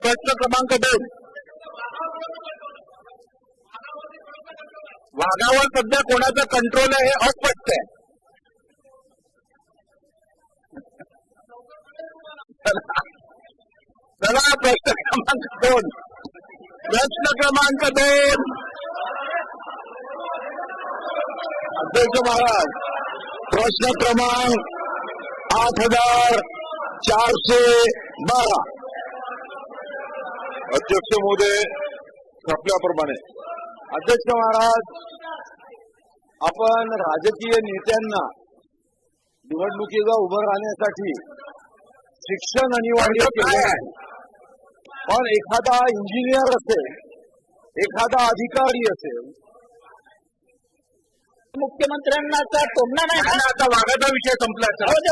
प्रश्न क्रमांक 2, वाघावर सध्या कोणाचा कंट्रोल आहे हे अस्पष्ट आहे. चला प्रश्न क्रमांक 2. प्रश्न क्रमांक 2. अध्यक्ष महाराज, प्रश्न क्रमांक 8412. अध्यक्ष महोदय, आपल्याप्रमाणे अध्यक्ष महाराज, आपण राजकीय नेत्यांना निवडणुकीला उभं राहण्यासाठी शिक्षण अनिवार्य केले आहे. पण एखादा इंजिनियर असेल, एखादा अधिकारी असेल, मुख्यमंत्र्यांना टोमणा नाही. आता वाघाचा विषय संपला.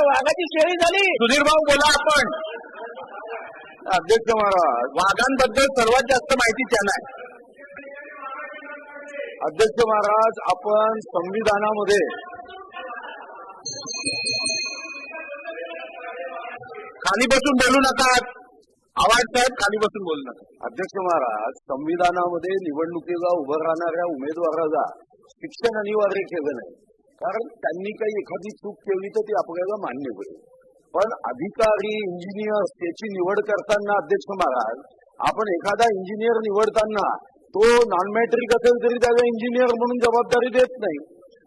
वाघाची शेळी झाली. सुधीर भाऊ बोला. आपण अध्यक्ष महाराज, वाघांबद्दल सर्वात जास्त माहिती त्यांना आहे. अध्यक्ष महाराज, आपण संविधानामध्ये खाली बसून बोलू नका. आवाज साहेब खाली बसून बोलू नका. अध्यक्ष महाराज, संविधानामध्ये निवडणुकीला उभं राहणाऱ्या उमेदवाराला शिक्षण अनिवार्य केलं नाही. कारण त्यांनी काही एखादी चूक केली तर ती आपल्याला मान्य होईल. पण अधिकारी, इंजिनियर याची निवड करताना अध्यक्ष महाराज, आपण एखादा इंजिनियर निवडताना तो नॉन मॅट्रिक असेल तरी त्याला इंजिनियर म्हणून जबाबदारी देत नाही.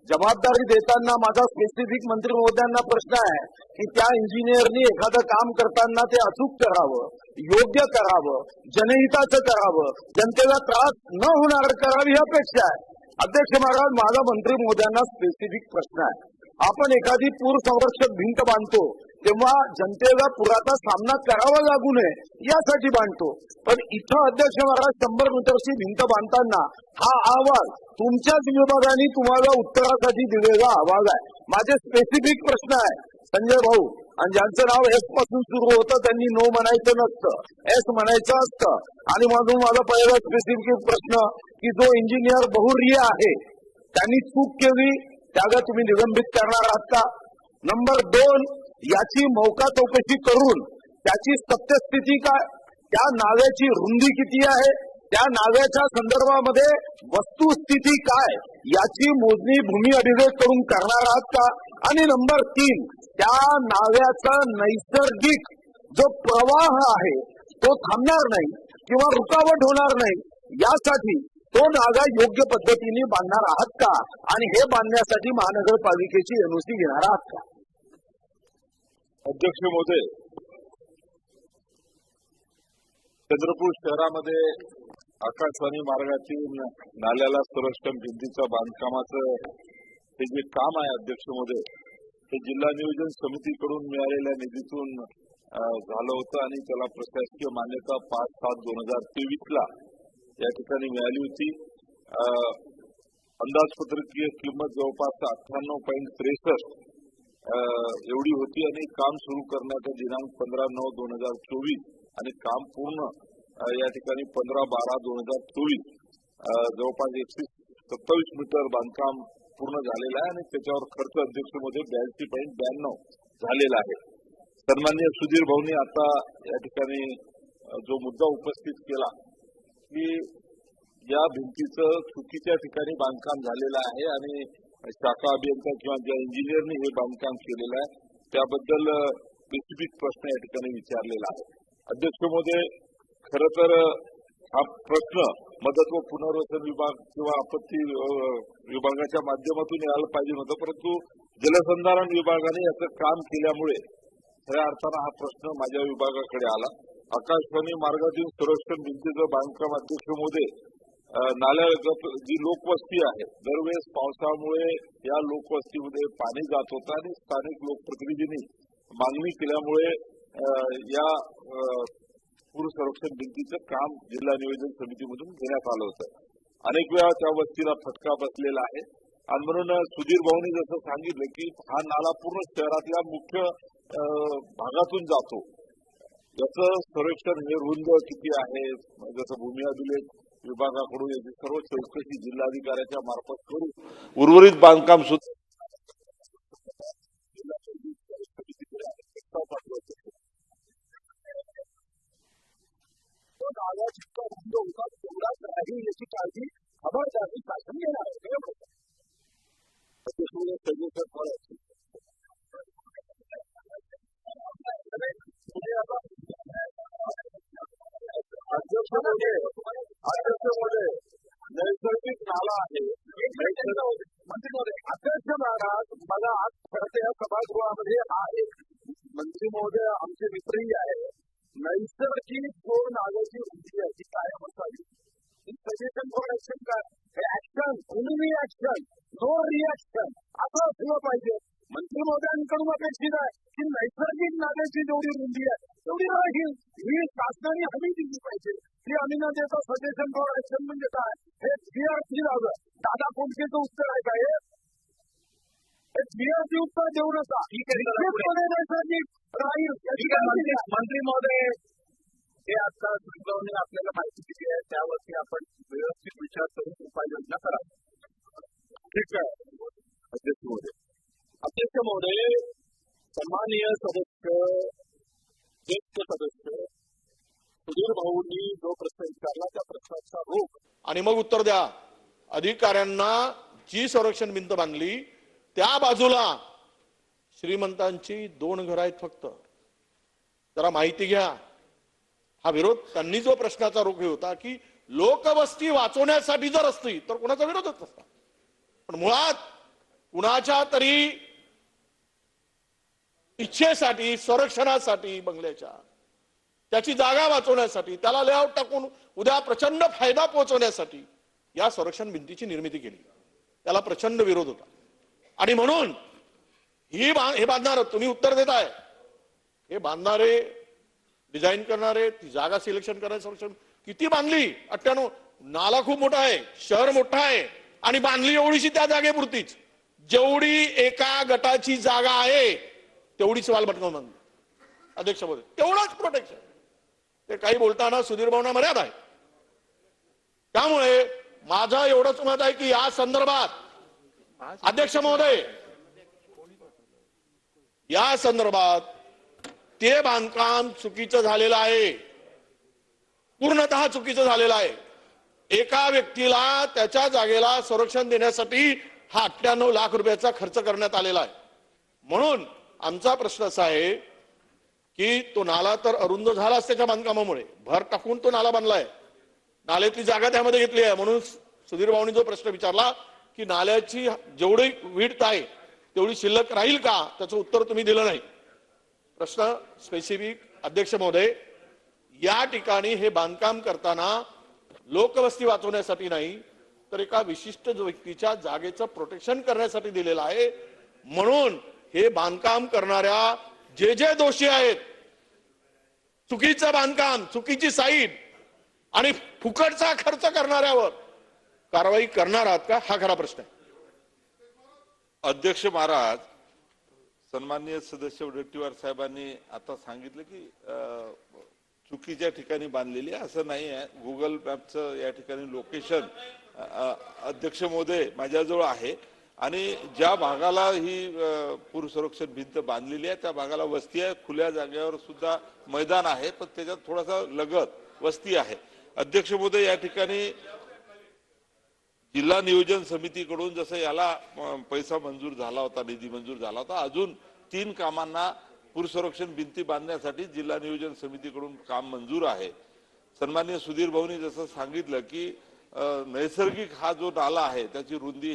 जबाबदारी देताना माझा स्पेसिफिक मंत्री महोदयांना प्रश्न आहे की त्या इंजिनियरनी एखादं काम करताना ते अचूक करावं, योग्य करावं, जनहिताचं करावं, जनतेला त्रास न होणार करावी ही अपेक्षा आहे. अध्यक्ष महाराज, माझा मंत्री महोदयांना स्पेसिफिक प्रश्न आहे. आपण एखादी पूर संरक्षक भिंत बांधतो तेव्हा जनतेला पुराचा सामना करावा लागू नये यासाठी बांधतो. पण इथं अध्यक्ष महाराज 100 मीटरची भिंत बांधताना हा अहवाल तुमच्याच विभागाने तुम्हाला उत्तरासाठी दिलेला अहवाल आहे. माझे स्पेसिफिक प्रश्न आहे संजय भाऊ, आणि ज्यांचं नाव एस पासून सुरू होतं त्यांनी नो म्हणायचं नसतं, एस म्हणायचं असतं. आणि म्हणून माझा पहिला स्पेसिफिक प्रश्न की जो इंजिनियर बहुर्य आहे त्यांनी चूक केली त्याला तुम्ही निलंबित करणार आहात का? नंबर 2, याची मौका चौकशी करून त्याची सत्यस्थिती काय, त्या नाव्याची रुंदी किती आहे, त्या नाव्याच्या संदर्भामध्ये वस्तुस्थिती काय याची मोजणी भूमी अभिलेख करून करणार आहात का? आणि नंबर 3, त्या नाव्याचा नैसर्गिक जो प्रवाह आहे तो थांबणार नाही किंवा रुकावट होणार नाही यासाठी तो नागा योग्य पद्धतीने बांधणार आहात का? आणि हे बांधण्यासाठी महानगरपालिकेची एनओसी घेणार आहात का? अध्यक्ष महोदय, चंद्रपूर शहरामध्ये आकाशवाणी मार्गातील नाल्याला संरक्षण भिंतीच्या बांधकामाचं हे जे काम आहे अध्यक्ष महोदय, हे जिल्हा नियोजन समितीकडून मिळालेल्या निधीतून झालं होतं आणि त्याला प्रशासकीय मान्यता 5/7/2023 या ठिकाणी मिळाली होती. अंदाजपत्रकीय किंमत जवळपास 98.63 एवढी होती आणि काम सुरू करण्याचा दिनांक 15/9/2024 आणि काम पूर्ण या ठिकाणी 15/12/2024 जवळपास 127 मीटर बांधकाम पूर्ण झालेलं आहे आणि त्याच्यावर खर्च अध्यक्षमध्ये 82.92 झालेला आहे. सन्माननीय सुधीर भाऊंनी आता या ठिकाणी जो मुद्दा उपस्थित केला की या भिंतीचं चुकीच्या ठिकाणी बांधकाम झालेलं आहे आणि शाखा अभियंता किंवा ज्या इंजिनियरनी हे बांधकाम केलेलं आहे त्याबद्दल स्पेसिफिक प्रश्न या ठिकाणी विचारलेला आहे. अध्यक्ष महोदय, खरं तर हा प्रश्न मदत व पुनर्वसन विभाग किंवा आपत्ती विभागाच्या माध्यमातून यायला पाहिजे होतं, परंतु जलसंधारण विभागाने याचं काम केल्यामुळे खऱ्या अर्थानं हा प्रश्न माझ्या विभागाकडे आला. आकाशवाणी मार्गातील संरक्षण भिंतीचं बांधकाम अध्यक्ष महोदय, नाल्यालगत जी लोकवस्ती आहे, दरवेळेस पावसामुळे या लोकवस्तीमध्ये पाणी जात होतं आणि स्थानिक लोकप्रतिनिधींनी मागणी केल्यामुळे या पूर संरक्षण भिंतीचं काम जिल्हा नियोजन समितीमधून घेण्यात आलं होतं. अनेक वेळा त्या वस्तीला फटका बसलेला आहे आणि म्हणून सुधीर भाऊंनी जसं सांगितलं की हा नाला पूर्ण शहरातल्या मुख्य भागातून जातो, याचं संरक्षण हे रुंद किती आहे, जसं भूमी अभिलेख विभागाकडून याची सर्व चौकशी जिल्हाधिकाऱ्याच्या मार्फत करू उर्वरित बांधकाम सुद्धा नाला जितका रुंद होता तेवढाच राहील याची काळजी खबरदारी शासन घेणार आहे. नैसर्गिक नाला आहे. अध्यक्ष महाराज, मला आज खरं या सभागृहामध्ये हा एक मंत्री महोदय आमचे मित्रही आहे. नैसर्गिक जो नाल्याची रुंदी आहे ती कायम असावी. सजेशन फॉर ऍक्शन काय? Action, only action, no reaction असं असलं पाहिजे. मंत्री महोदयांकडून अपेक्षित आहे की नैसर्गिक नाल्याची जेवढी रुंदी आहे तेवढी राहील ही शासनाने हमी दिली पाहिजे. ती आम्ही न देता सजेशन फॉर ऍक्शन म्हणजे काय? हे बीआरसी झालं. दादा कोणतेचं उत्तर आहे काय? हे बीआरसी उत्तर देऊ नका. नैसर्गिक राहील. मंत्री महोदय, हे आता सुचवणे आपल्याला माहिती दिली आहे त्यावरती आपण व्यवस्थित विचार करून उपाययोजना करा. ठीक आहे अध्यक्ष महोदय, सन्माननीय सदस्य, ज्येष्ठ सदस्य सुधीर भाऊंनी जो प्रश्न विचारला त्या प्रश्नाचा रोख आणि मग उत्तर द्या. अधिकाऱ्यांना जी संरक्षण भिंत बांधली त्या बाजूला श्रीमंतांची 2 घरं आहेत फक्त. जरा माहिती घ्या. हा विरोध त्यांनी जो प्रश्नाचा रोख होता की लोकवस्ती वाचवण्यासाठी जर असती तर कोणाचा विरोधच नसता. पण मुळात कुणाच्या तरी इच्छेसाठी, संरक्षणासाठी, बंगल्याच्या त्याची जागा वाचवण्यासाठी, त्याला लेआउट टाकून उद्या प्रचंड फायदा पोहोचवण्यासाठी या संरक्षण भिंतीची निर्मिती केली. त्याला प्रचंड विरोध होता. आणि म्हणून हे बांधणार, तुम्ही उत्तर देताय, हे बांधणारे, डिझाईन करणारे, ती जागा सिलेक्शन करणारे, संरक्षण किती बांधली? 98. नाला खूप मोठा आहे, शहर मोठा आहे आणि बांधली एवढीशी त्या जागेपुरतीच. जेवढी एका गटाची जागा आहे तेवढीच वालबटकावून बांधली. अध्यक्ष महोदय, तेवढंच प्रोटेक्शन. ते काही बोलताना सुधीर भाऊंना मर्यादा आहे. त्यामुळे माझं एवढंच मत आहे की या संदर्भात अध्यक्ष महोदय, या संदर्भात ते बांधकाम चुकीचं झालेलं आहे, पूर्णतः चुकीचं झालेलं आहे. एका व्यक्तीला त्याच्या जागेला संरक्षण देण्यासाठी हा 98 लाख रुपयाचा खर्च करण्यात आलेला आहे. म्हणून आमचा प्रश्न असा आहे की तो नाला तर अरुंद झालाच त्याच्या बांधकामामुळे, भर टाकून तो नाला बांधलाय, नाल्यातली जागा त्यामध्ये घेतली आहे. म्हणून सुधीर भाऊंनी जो प्रश्न विचारला की नाल्याची जेवढी विड्थ आहे तेवढी शिल्लक राहील का, त्याचं उत्तर तुम्ही दिलं नाही. प्रश्न स्पेसिफिक अध्यक्ष महोदय, या ठिकाणी हे बांधकाम करताना लोकवस्ती वाचवण्यासाठी नाही तर एका विशिष्ट व्यक्तीच्या जागेचं प्रोटेक्शन करण्यासाठी दिलेलं आहे. म्हणून हे बांधकाम करणाऱ्या जे दोषी आहेत, चुकीचं बांधकाम, चुकीची साईट आणि फुकटचा खर्च करणाऱ्यावर कारवाई करणार आहात का, हा खरा प्रश्न आहे. अध्यक्ष महाराज, सन्माननीय सदस्य वडेट्टीवार साहेबांनी आता सांगितलं की चुकीच्या ठिकाणी बांधलेली आहे, असं नाही आहे. गुगल मॅपचं या ठिकाणी लोकेशन अध्यक्ष महोदय माझ्याजवळ आहे आणि ज्या भागाला ही पूर संरक्षण भिंत बांधलेली आहे त्या भागाला वस्ती आहे, खुल्या जागेवर सुद्धा मैदान आहे, पण त्याच्यात थोडासा लगत वस्ती आहे. अध्यक्ष महोदय, या ठिकाणी जिल्हा नियोजन समितीकडून जसं याला पैसा मंजूर झाला होता, निधी मंजूर झाला होता, अजून 3 कामांना पूर संरक्षण भिंती बांधण्यासाठी जिल्हा नियोजन समितीकडून काम मंजूर आहे. सन्माननीय सुधीर भाऊंनी जसं सांगितलं की नैसर्गिक हा जो नाला आहे त्याची रुंदी